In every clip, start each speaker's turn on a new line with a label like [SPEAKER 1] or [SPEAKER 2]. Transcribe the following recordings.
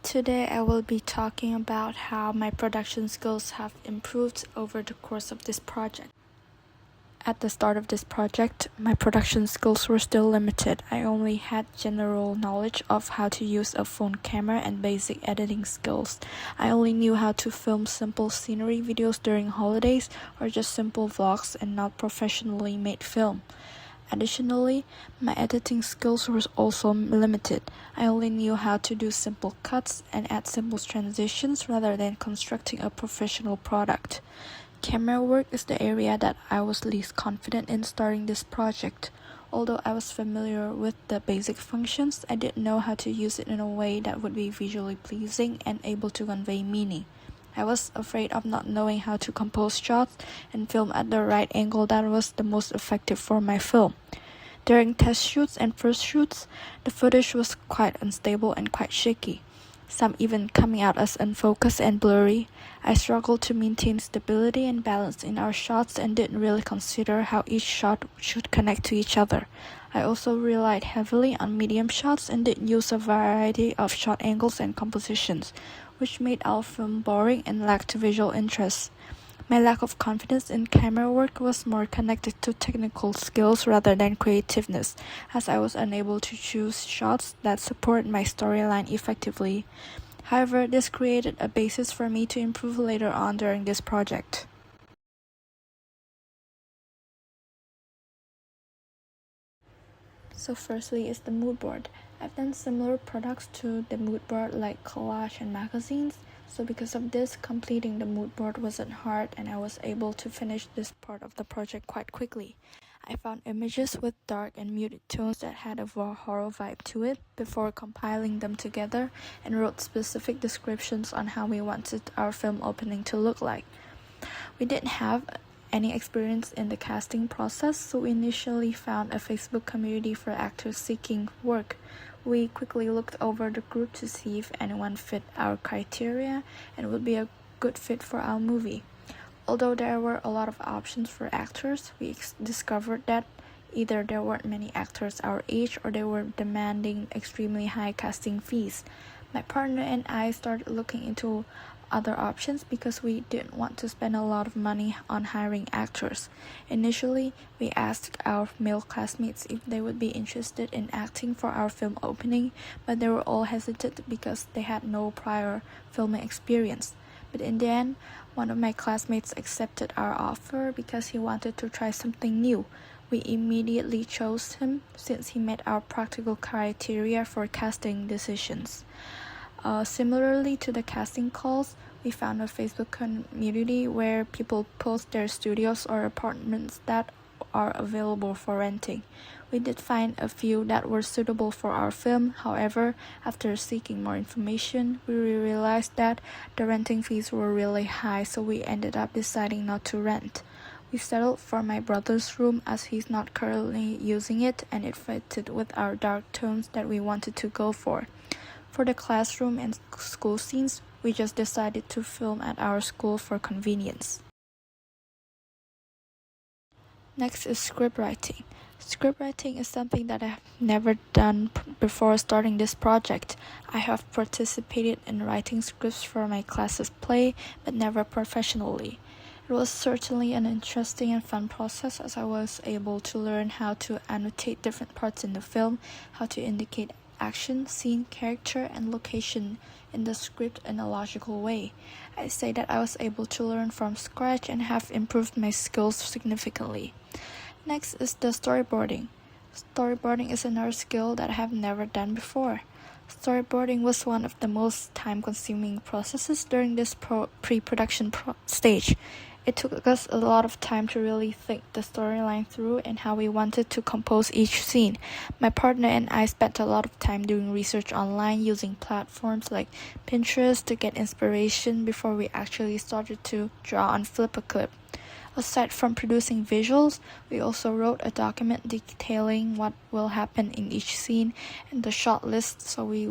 [SPEAKER 1] Today I will be talking about how my production skills have improved over the course of this project. At the start of this project, my production skills were still limited. I only had general knowledge of how to use a phone camera and basic editing skills. I only knew how to film simple scenery videos during holidays or just simple vlogs and not professionally made film. Additionally, my editing skills were also limited. I only knew how to do simple cuts and add simple transitions rather than constructing a professional product. Camera work is the area that I was least confident in starting this project. Although I was familiar with the basic functions, I didn't know how to use it in a way that would be visually pleasing and able to convey meaning. I was afraid of not knowing how to compose shots and film at the right angle that was the most effective for my film. During test shoots and first shoots, the footage was quite unstable and quite shaky, some even coming out as unfocused and blurry. I struggled to maintain stability and balance in our shots and didn't really consider how each shot should connect to each other. I also relied heavily on medium shots and didn't use a variety of shot angles and compositions, which made our film boring and lacked visual interest. My lack of confidence in camera work was more connected to technical skills rather than creativeness, as I was unable to choose shots that support my storyline effectively. However, this created a basis for me to improve later on during this project. So firstly is the mood board. I've done similar products to the mood board like collage and magazines, so because of this, completing the mood board wasn't hard and I was able to finish this part of the project quite quickly. I found images with dark and muted tones that had a horror vibe to it before compiling them together and wrote specific descriptions on how we wanted our film opening to look like. We didn't have any experience in the casting process, so we initially found a Facebook community for actors seeking work. We quickly looked over the group to see if anyone fit our criteria and would be a good fit for our movie. Although there were a lot of options for actors, we discovered that either there weren't many actors our age or they were demanding extremely high casting fees. My partner and I started looking into other options because we didn't want to spend a lot of money on hiring actors. Initially, we asked our male classmates if they would be interested in acting for our film opening, but they were all hesitant because they had no prior filming experience. But in the end, one of my classmates accepted our offer because he wanted to try something new. We immediately chose him since he met our practical criteria for casting decisions. Similarly to the casting calls, we found a Facebook community where people post their studios or apartments that are available for renting. We did find a few that were suitable for our film. However, after seeking more information, we realized that the renting fees were really high, so we ended up deciding not to rent. We settled for my brother's room as he's not currently using it and it fitted with our dark tones that we wanted to go for. For the classroom and school scenes, we just decided to film at our school for convenience. Next is script writing. Script writing is something that I have never done before starting this project. I have participated in writing scripts for my class's play, but never professionally. It was certainly an interesting and fun process as I was able to learn how to annotate different parts in the film, how to indicate action, scene, character, and location in the script in a logical way. I say that I was able to learn from scratch and have improved my skills significantly. Next is the storyboarding. Storyboarding is another skill that I have never done before. Storyboarding was one of the most time-consuming processes during this pre-production stage. It took us a lot of time to really think the storyline through and how we wanted to compose each scene. My partner and I spent a lot of time doing research online using platforms like Pinterest to get inspiration before we actually started to draw on Flipperclip. Aside from producing visuals, we also wrote a document detailing what will happen in each scene and the shot list so we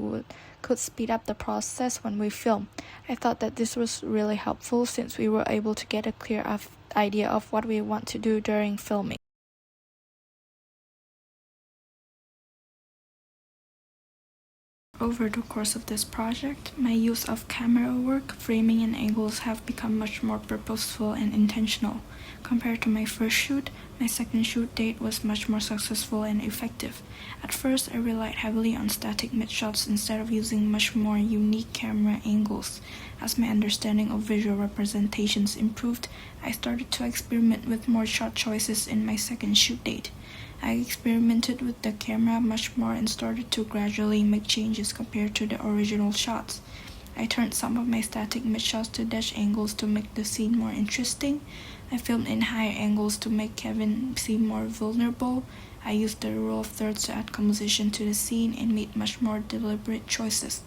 [SPEAKER 1] could speed up the process when we film. I thought that this was really helpful since we were able to get a clear idea of what we want to do during filming. Over the course of this project, my use of camera work, framing, and angles have become much more purposeful and intentional. Compared to my first shoot, my second shoot date was much more successful and effective. At first, I relied heavily on static mid-shots instead of using much more unique camera angles. As my understanding of visual representations improved, I started to experiment with more shot choices in my second shoot date. I experimented with the camera much more and started to gradually make changes compared to the original shots. I turned some of my static mid-shots to dash angles to make the scene more interesting. I filmed in higher angles to make Kevin seem more vulnerable. I used the rule of thirds to add composition to the scene and made much more deliberate choices.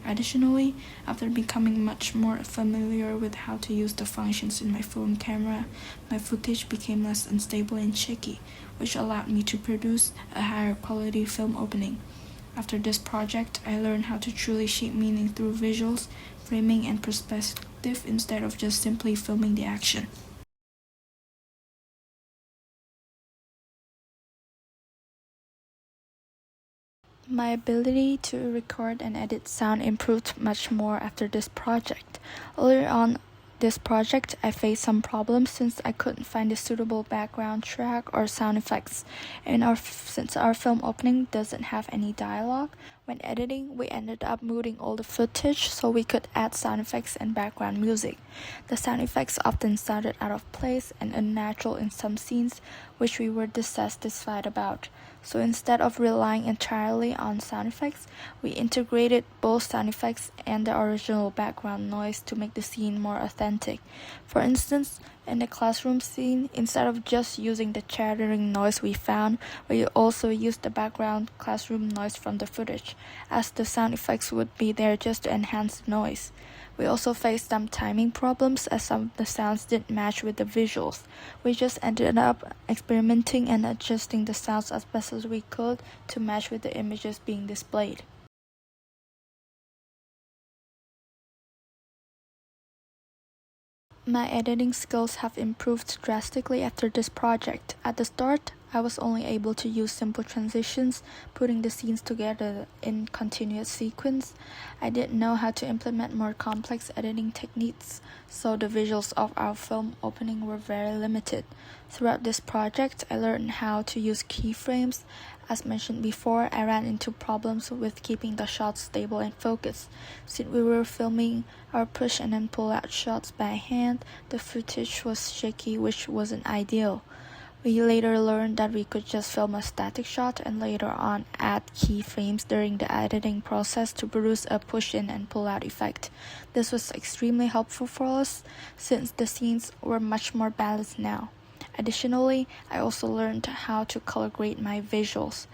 [SPEAKER 1] Additionally, after becoming much more familiar with how to use the functions in my phone camera, my footage became less unstable and shaky, which allowed me to produce a higher quality film opening. After this project, I learned how to truly shape meaning through visuals, framing, and perspective instead of just simply filming the action. My ability to record and edit sound improved much more after this project. Earlier on this project, I faced some problems since I couldn't find a suitable background track or sound effects. Since our film opening doesn't have any dialogue, when editing, we ended up moving all the footage so we could add sound effects and background music. The sound effects often sounded out of place and unnatural in some scenes, which we were dissatisfied about. So instead of relying entirely on sound effects, we integrated both sound effects and the original background noise to make the scene more authentic. For instance, in the classroom scene, instead of just using the chattering noise we found, we also used the background classroom noise from the footage, as the sound effects would be there just to enhance the noise. We also faced some timing problems as some of the sounds didn't match with the visuals. We just ended up experimenting and adjusting the sounds as best as we could to match with the images being displayed. My editing skills have improved drastically after this project. At the start, I was only able to use simple transitions, putting the scenes together in continuous sequence. I didn't know how to implement more complex editing techniques, so the visuals of our film opening were very limited. Throughout this project, I learned how to use keyframes. As mentioned before, I ran into problems with keeping the shots stable and focused. Since we were filming our push and then pull out shots by hand, the footage was shaky, which wasn't ideal. We later learned that we could just film a static shot and later on add keyframes during the editing process to produce a push-in and pull-out effect. This was extremely helpful for us since the scenes were much more balanced now. Additionally, I also learned how to color grade my visuals.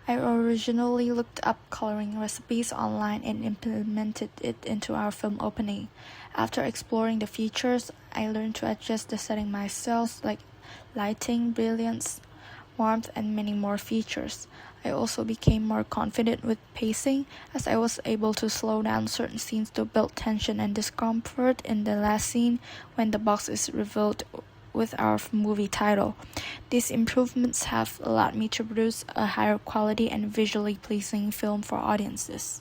[SPEAKER 1] I originally looked up coloring recipes online and implemented it into our film opening. After exploring the features, I learned to adjust the setting myself, like lighting, brilliance, warmth, and many more features. I also became more confident with pacing as I was able to slow down certain scenes to build tension and discomfort in the last scene when the box is revealed with our movie title. These improvements have allowed me to produce a higher quality and visually pleasing film for audiences.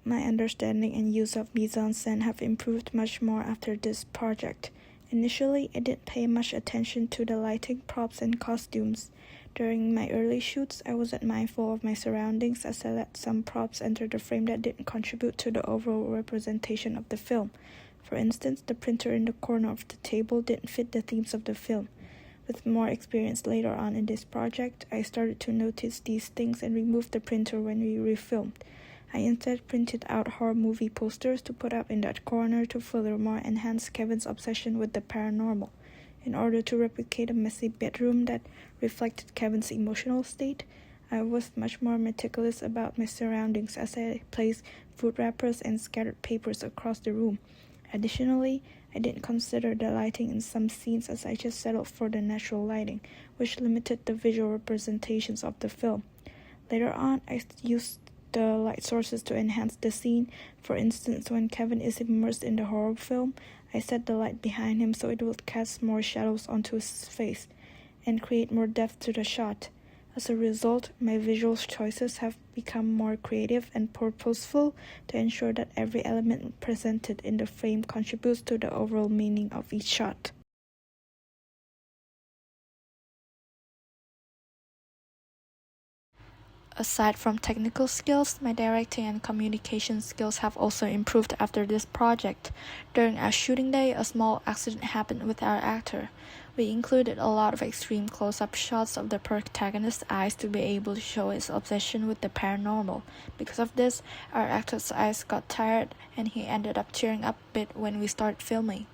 [SPEAKER 1] My understanding and use of mise-en-scène have improved much more after this project. Initially, I didn't pay much attention to the lighting, props, and costumes. During my early shoots, I wasn't mindful of my surroundings as I let some props enter the frame that didn't contribute to the overall representation of the film. For instance, the printer in the corner of the table didn't fit the themes of the film. With more experience later on in this project, I started to notice these things and removed the printer when we refilmed. I instead printed out horror movie posters to put up in that corner to furthermore enhance Kevin's obsession with the paranormal. In order to replicate a messy bedroom that reflected Kevin's emotional state, I was much more meticulous about my surroundings as I placed food wrappers and scattered papers across the room. Additionally, I didn't consider the lighting in some scenes as I just settled for the natural lighting, which limited the visual representations of the film. Later on, I used the light sources to enhance the scene. For instance, when Kevin is immersed in the horror film, I set the light behind him so it would cast more shadows onto his face. and create more depth to the shot. As a result, my visual choices have become more creative and purposeful to ensure that every element presented in the frame contributes to the overall meaning of each shot. Aside from technical skills, my directing and communication skills have also improved after this project. During our shooting day, a small accident happened with our actor. We included a lot of extreme close-up shots of the protagonist's eyes to be able to show his obsession with the paranormal. Because of this, our actor's eyes got tired and he ended up tearing up a bit when we started filming.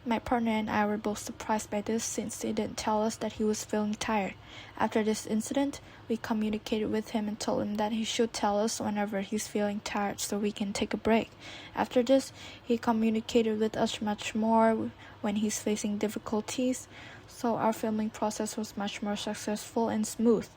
[SPEAKER 1] My partner and I were both surprised by this since he didn't tell us that he was feeling tired. After this incident, we communicated with him and told him that he should tell us whenever he's feeling tired so we can take a break. After this, he communicated with us much more when he's facing difficulties, so our filming process was much more successful and smooth.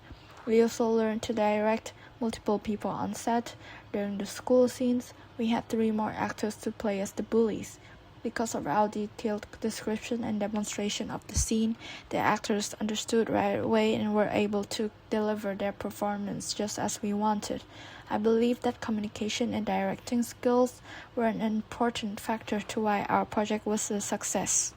[SPEAKER 1] We also learned to direct multiple people on set. During the school scenes, we had 3 more actors to play as the bullies. Because of our detailed description and demonstration of the scene, the actors understood right away and were able to deliver their performance just as we wanted. I believe that communication and directing skills were an important factor to why our project was a success.